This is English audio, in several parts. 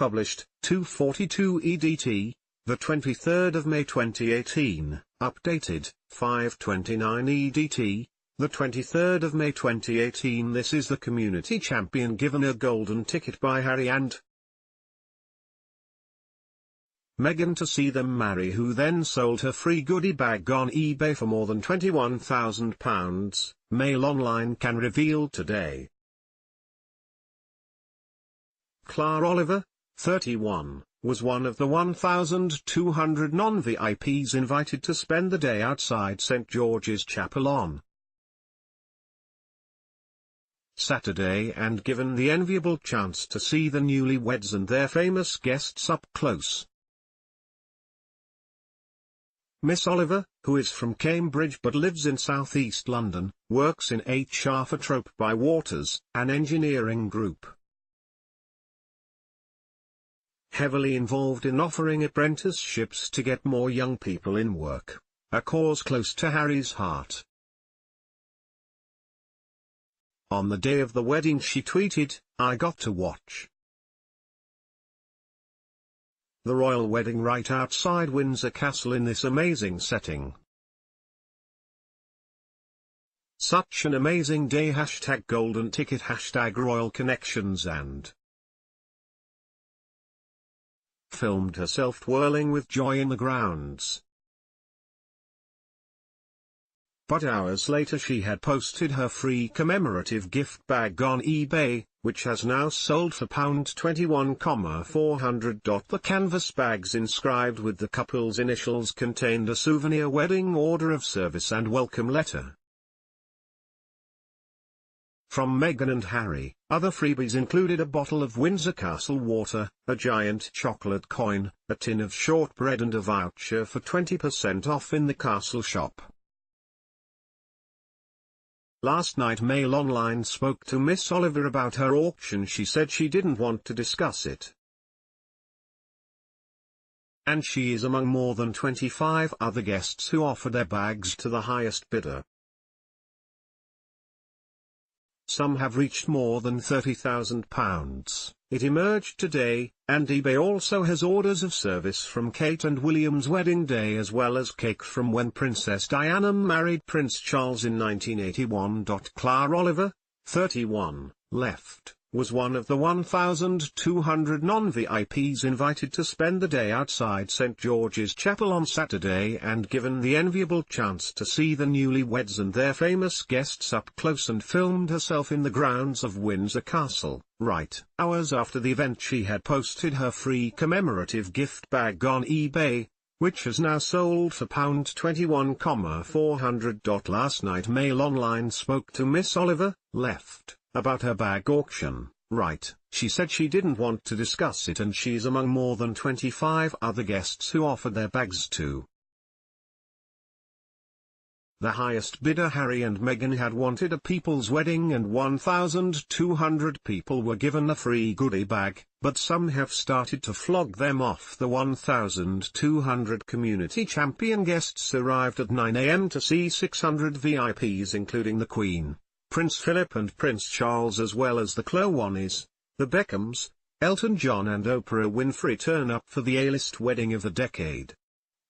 published, 2:42 EDT, the 23rd of May 2018, updated, 5:29 EDT, the 23rd of May 2018. This is the community champion given a golden ticket by Harry and Meghan to see them marry, who then sold her free goodie bag on eBay for more than £21,000, Mail Online can reveal today. Claire Oliver, 31, was one of the 1,200 non-VIPs invited to spend the day outside St. George's Chapel on Saturday and given the enviable chance to see the newlyweds and their famous guests up close. Miss Oliver, who is from Cambridge but lives in southeast London, works in HR for Trope by Waters, an engineering group heavily involved in offering apprenticeships to get more young people in work, a cause close to Harry's heart. On the day of the wedding she tweeted, "I got to watch the royal wedding right outside Windsor Castle in this amazing setting. Such an amazing day. #golden ticket #royal connections," and filmed herself twirling with joy in the grounds. But hours later she had posted her free commemorative gift bag on eBay, which has now sold for £21,400. The canvas bags inscribed with the couple's initials contained a souvenir wedding order of service and welcome letter from Meghan and Harry. Other freebies included a bottle of Windsor Castle water, a giant chocolate coin, a tin of shortbread and a voucher for 20% off in the castle shop. Last night Mail Online spoke to Miss Oliver about her auction. She said she didn't want to discuss it, and she is among more than 25 other guests who offered their bags to the highest bidder. Some have reached more than £30,000, it emerged today, and eBay also has orders of service from Kate and William's wedding day as well as cake from when Princess Diana married Prince Charles in 1981. Claire Oliver, 31, was one of the 1,200 non-VIPs invited to spend the day outside St. George's Chapel on Saturday and given the enviable chance to see the newlyweds and their famous guests up close and filmed herself in the grounds of Windsor Castle. Right hours after the event she had posted her free commemorative gift bag on eBay, which has now sold for £21,400. Last night Mail Online spoke to Miss Oliver, about her bag auction. She said she didn't want to discuss it, and she's among more than 25 other guests who offered their bags to the highest bidder. Harry and Meghan had wanted a people's wedding and 1,200 people were given a free goodie bag, but some have started to flog them off. The 1,200 community champion guests arrived at 9 AM to see 600 VIPs including the Queen, Prince Philip and Prince Charles, as well as the Clowonis, the Beckhams, Elton John and Oprah Winfrey turn up for the A-list wedding of the decade.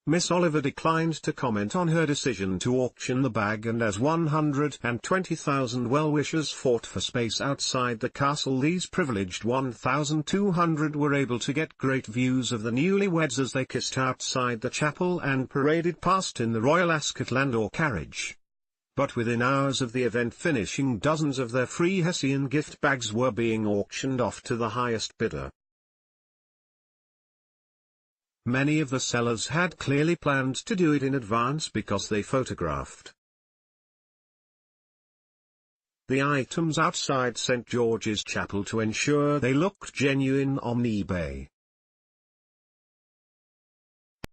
Miss Oliver declined to comment on her decision to auction the bag, and as 120,000 well-wishers fought for space outside the castle, these privileged 1,200 were able to get great views of the newlyweds as they kissed outside the chapel and paraded past in the Royal Ascot Landau carriage. But within hours of the event finishing, dozens of their free Hessian gift bags were being auctioned off to the highest bidder. Many of the sellers had clearly planned to do it in advance because they photographed the items outside St. George's Chapel to ensure they looked genuine on eBay.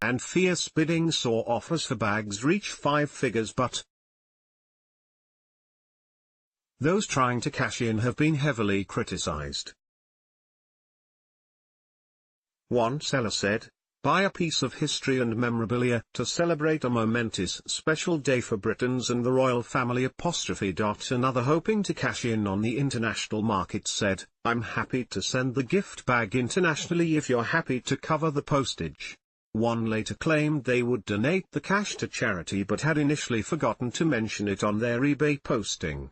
And fierce bidding saw offers for bags reach 5 figures, but those trying to cash in have been heavily criticized. One seller said, Buy a piece of history and memorabilia to celebrate a momentous special day for Britons and the royal family. Another hoping to cash in on the international market said, "I'm happy to send the gift bag internationally if you're happy to cover the postage." One later claimed they would donate the cash to charity but had initially forgotten to mention it on their eBay posting.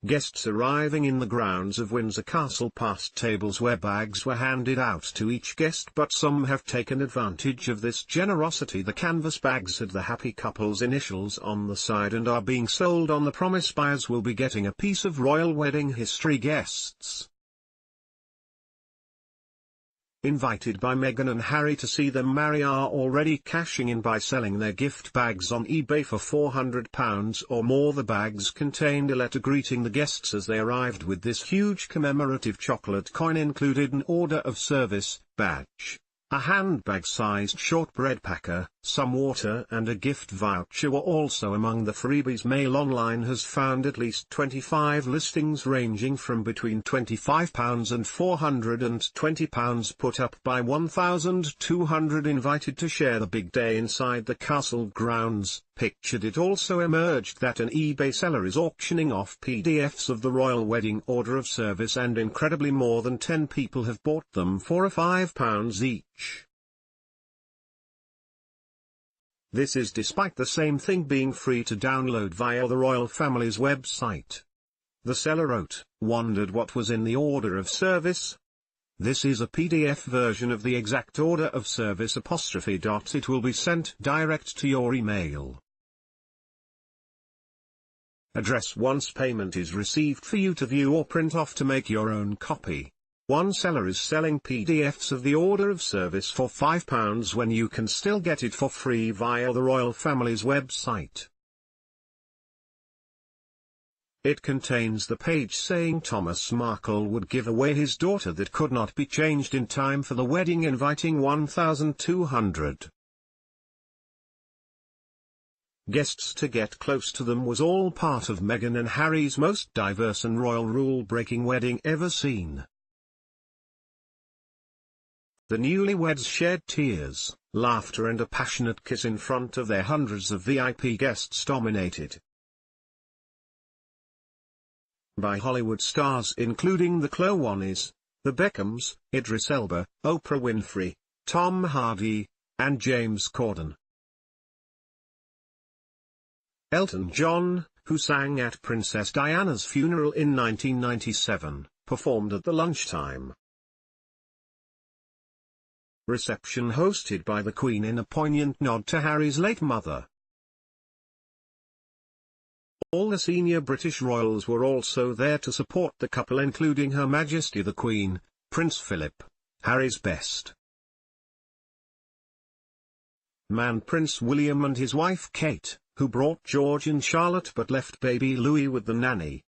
Guests arriving in the grounds of Windsor Castle passed tables where bags were handed out to each guest, but some have taken advantage of this generosity. The canvas bags had the happy couple's initials on the side and are being sold on the promise buyers will be getting a piece of royal wedding history. Guests invited by Meghan and Harry to see them marry are already cashing in by selling their gift bags on eBay for £400 or more. The bags contained a letter greeting the guests as they arrived. With this huge commemorative chocolate coin included an order of service badge, a handbag-sized shortbread packer, some water and a gift voucher were also among the freebies. Mail Online has found at least 25 listings ranging from between £25 and £420 put up by 1,200 invited to share the big day inside the castle grounds. Pictured. It also emerged that an eBay seller is auctioning off PDFs of the royal wedding order of service, and incredibly more than 10 people have bought them for £5 each. This is despite the same thing being free to download via the royal family's website. The seller wrote, "Wondered what was in the order of service? This is a PDF version of the exact order of service. It will be sent direct to your email address once payment is received for you to view or print off to make your own copy." One seller is selling PDFs of the order of service for £5 when you can still get it for free via the royal family's website. It contains the page saying Thomas Markle would give away his daughter that could not be changed in time for the wedding, inviting 1,200 guests to get close to them. Was all part of Meghan and Harry's most diverse and royal rule-breaking wedding ever seen. The newlyweds shared tears, laughter and a passionate kiss in front of their hundreds of VIP guests, dominated by Hollywood stars including the Clooney's, the Beckhams, Idris Elba, Oprah Winfrey, Tom Hardy, and James Corden. Elton John, who sang at Princess Diana's funeral in 1997, performed at the lunchtime reception hosted by the Queen in a poignant nod to Harry's late mother. All the senior British royals were also there to support the couple, including Her Majesty the Queen, Prince Philip, Harry's best man Prince William and his wife Kate, who brought George and Charlotte but left baby Louis with the nanny.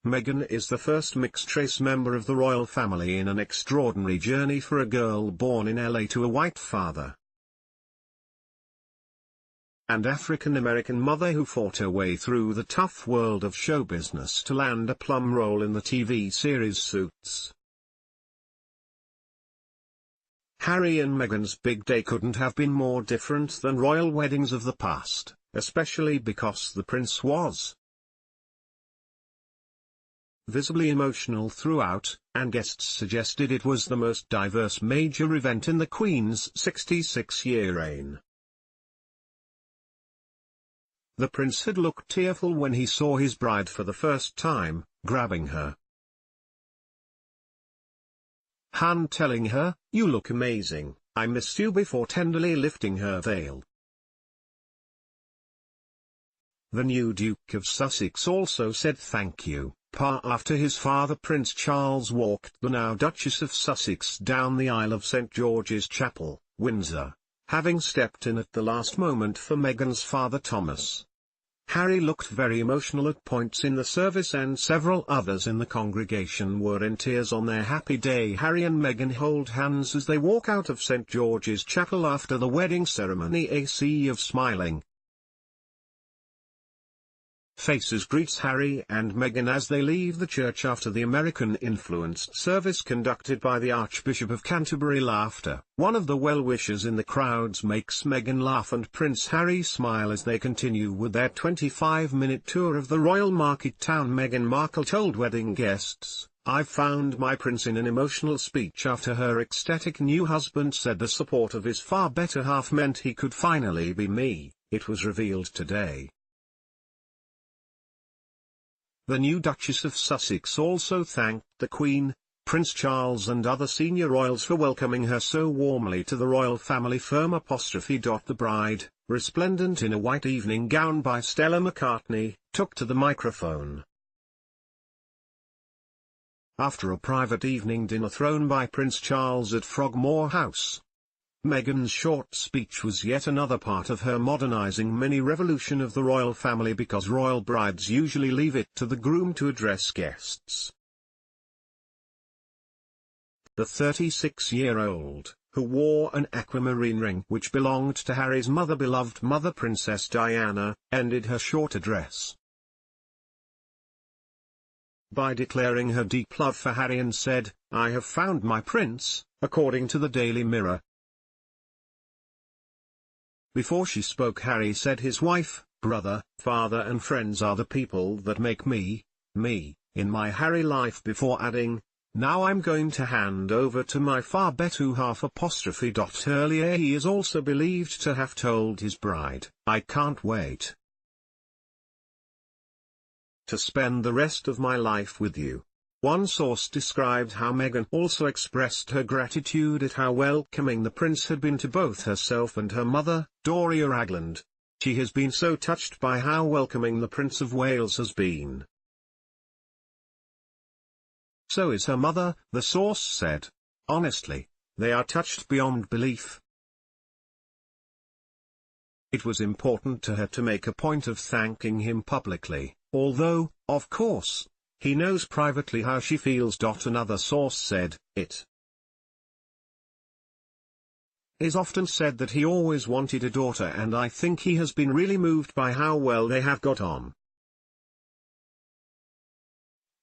Meghan is the first mixed-race member of the royal family in an extraordinary journey for a girl born in LA to a white father and African-American mother who fought her way through the tough world of show business to land a plum role in the TV series Suits. Harry and Meghan's big day couldn't have been more different than royal weddings of the past, especially because the prince was visibly emotional throughout, and guests suggested it was the most diverse major event in the Queen's 66-year reign. The prince had looked tearful when he saw his bride for the first time, grabbing her hand telling her, "You look amazing, I missed you," before tenderly lifting her veil. The new Duke of Sussex also said thank you, after his father Prince Charles walked the now Duchess of Sussex down the aisle of St George's Chapel, Windsor, having stepped in at the last moment for Meghan's father Thomas. Harry looked very emotional at points in the service, and several others in the congregation were in tears on their happy day. Harry and Meghan hold hands as they walk out of St George's Chapel after the wedding ceremony, a sea of smiling faces greets Harry and Meghan as they leave the church after the American-influenced service conducted by the Archbishop of Canterbury. Laughter. One of the well-wishers in the crowds makes Meghan laugh and Prince Harry smile as they continue with their 25-minute tour of the royal market town. Meghan Markle told wedding guests, "I've found my prince," in an emotional speech after her ecstatic new husband said the support of his far better half meant he could finally be me. It was revealed today. The new Duchess of Sussex also thanked the Queen, Prince Charles and other senior royals for welcoming her so warmly to the royal family. The bride, resplendent in a white evening gown by Stella McCartney, took to the microphone. After a private evening dinner thrown by Prince Charles at Frogmore House, Meghan's short speech was yet another part of her modernizing mini-revolution of the royal family, because royal brides usually leave it to the groom to address guests. The 36-year-old, who wore an aquamarine ring which belonged to Harry's beloved mother Princess Diana, ended her short address by declaring her deep love for Harry and said, "I have found my prince," according to the Daily Mirror. Before she spoke, Harry said his wife, brother, father and friends are the people that make me, in my Harry life, before adding, "Now I'm going to hand over to my far better half." Earlier he is also believed to have told his bride, "I can't wait to spend the rest of my life with you." One source described how Meghan also expressed her gratitude at how welcoming the prince had been to both herself and her mother, Doria Ragland. She has been so touched by how welcoming the Prince of Wales has been. So is her mother, the source said. Honestly, they are touched beyond belief. It was important to her to make a point of thanking him publicly, although, of course, he knows privately how she feels. Another source said, "It is often said that he always wanted a daughter, and I think he has been really moved by how well they have got on.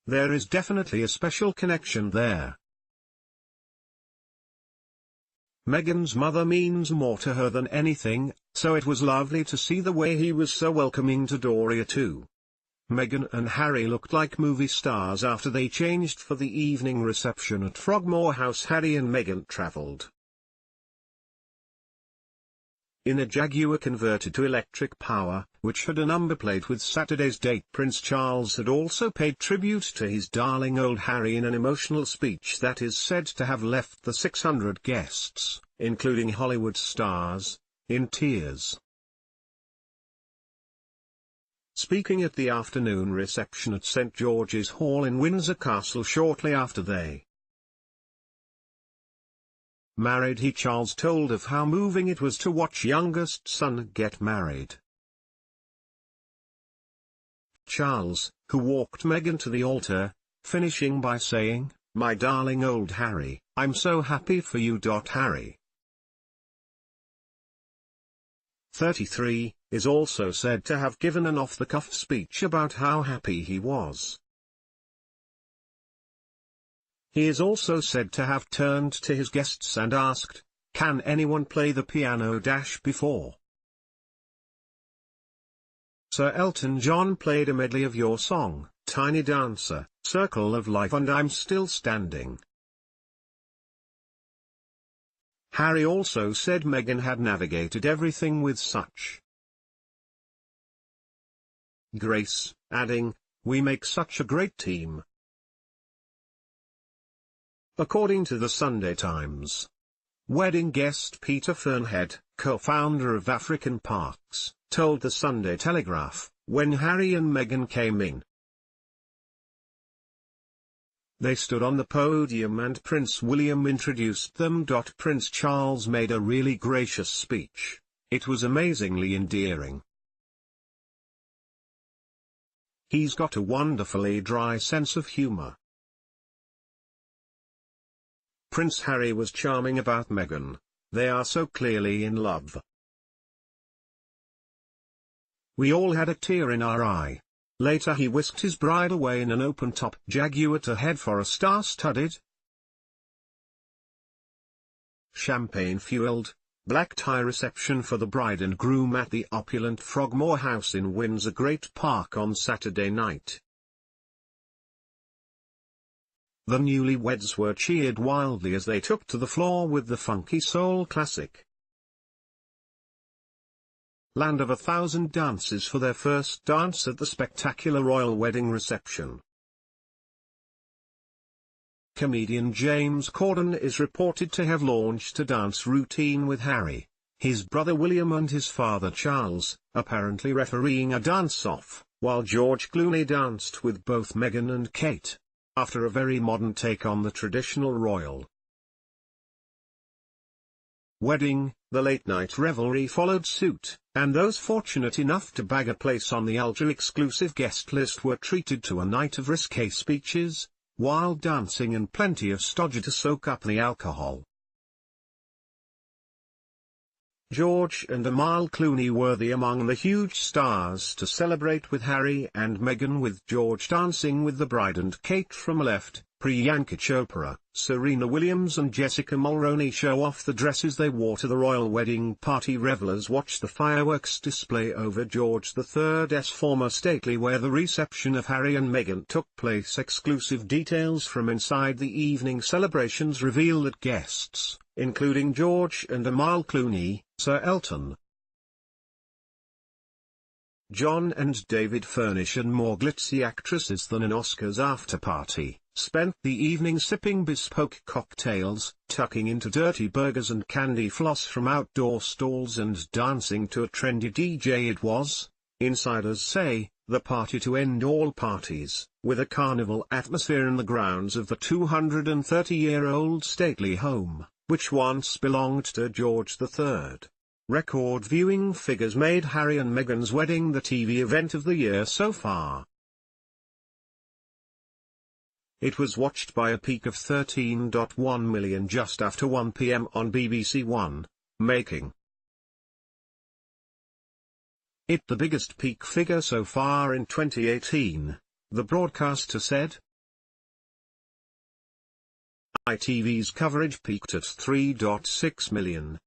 There is definitely a special connection there." Meghan's mother means more to her than anything, so it was lovely to see the way he was so welcoming to Doria too. Meghan and Harry looked like movie stars after they changed for the evening reception at Frogmore House. Harry and Meghan travelled in a Jaguar converted to electric power, which had a number plate with Saturday's date. Prince Charles had also paid tribute to his darling old Harry in an emotional speech that is said to have left the 600 guests, including Hollywood stars, in tears. Speaking at the afternoon reception at St. George's Hall in Windsor Castle shortly after they married, Charles told of how moving it was to watch youngest son get married. Charles, who walked Meghan to the altar, finishing by saying, "My darling old Harry, I'm so happy for you." Harry, 33, is also said to have given an off-the-cuff speech about how happy he was. He is also said to have turned to his guests and asked, "Can anyone play the piano?" Before Sir Elton John played a medley of your song, Tiny Dancer, Circle of Life and I'm Still Standing. Harry also said Meghan had navigated everything with such grace, adding, "We make such a great team." According to the Sunday Times, wedding guest Peter Fernhead, co-founder of African Parks, told the Sunday Telegraph, when Harry and Meghan came in, they stood on the podium and Prince William introduced them. Prince Charles made a really gracious speech. It was amazingly endearing. He's got a wonderfully dry sense of humor. Prince Harry was charming about Meghan. They are so clearly in love. We all had a tear in our eye. Later he whisked his bride away in an open-top Jaguar to head for a star-studded, champagne-fueled, black-tie reception for the bride and groom at the opulent Frogmore House in Windsor Great Park on Saturday night. The newlyweds were cheered wildly as they took to the floor with the funky soul classic Land of a Thousand Dances for their first dance at the spectacular royal wedding reception. Comedian James Corden is reported to have launched a dance routine with Harry, his brother William and his father Charles, apparently refereeing a dance-off, while George Clooney danced with both Meghan and Kate, after a very modern take on the traditional royal wedding. The late-night revelry followed suit, and those fortunate enough to bag a place on the ultra-exclusive guest list were treated to a night of risque speeches, wild dancing and plenty of stodgy to soak up the alcohol. George and Amal Clooney were among the huge stars to celebrate with Harry and Meghan, with George dancing with the bride and Kate from left. Priyanka Chopra, Serena Williams and Jessica Mulroney show off the dresses they wore to the royal wedding party. Revelers watched the fireworks display over George III's former stately where the reception of Harry and Meghan took place. Exclusive details from inside the evening celebrations reveal that guests, including George and Amal Clooney, Sir Elton John and David Furnish and more glitzy actresses than an Oscars after-party, spent the evening sipping bespoke cocktails, tucking into dirty burgers and candy floss from outdoor stalls and dancing to a trendy DJ. It was, insiders say, the party to end all parties, with a carnival atmosphere in the grounds of the 230-year-old stately home, which once belonged to George III. Record viewing figures made Harry and Meghan's wedding the TV event of the year so far. It was watched by a peak of 13.1 million just after 1 p.m. on BBC One, making it the biggest peak figure so far in 2018, the broadcaster said. ITV's coverage peaked at 3.6 million.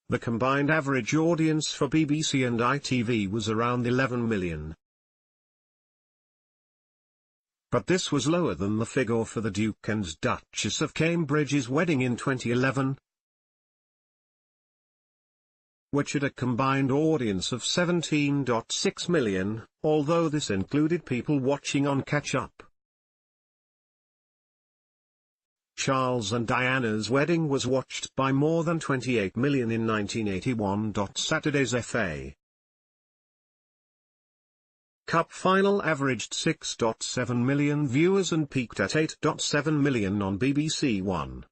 The combined average audience for BBC and ITV was around 11 million. But this was lower than the figure for the Duke and Duchess of Cambridge's wedding in 2011, which had a combined audience of 17.6 million, although this included people watching on catch-up. Charles and Diana's wedding was watched by more than 28 million in 1981. Saturday's FA Cup final averaged 6.7 million viewers and peaked at 8.7 million on BBC One.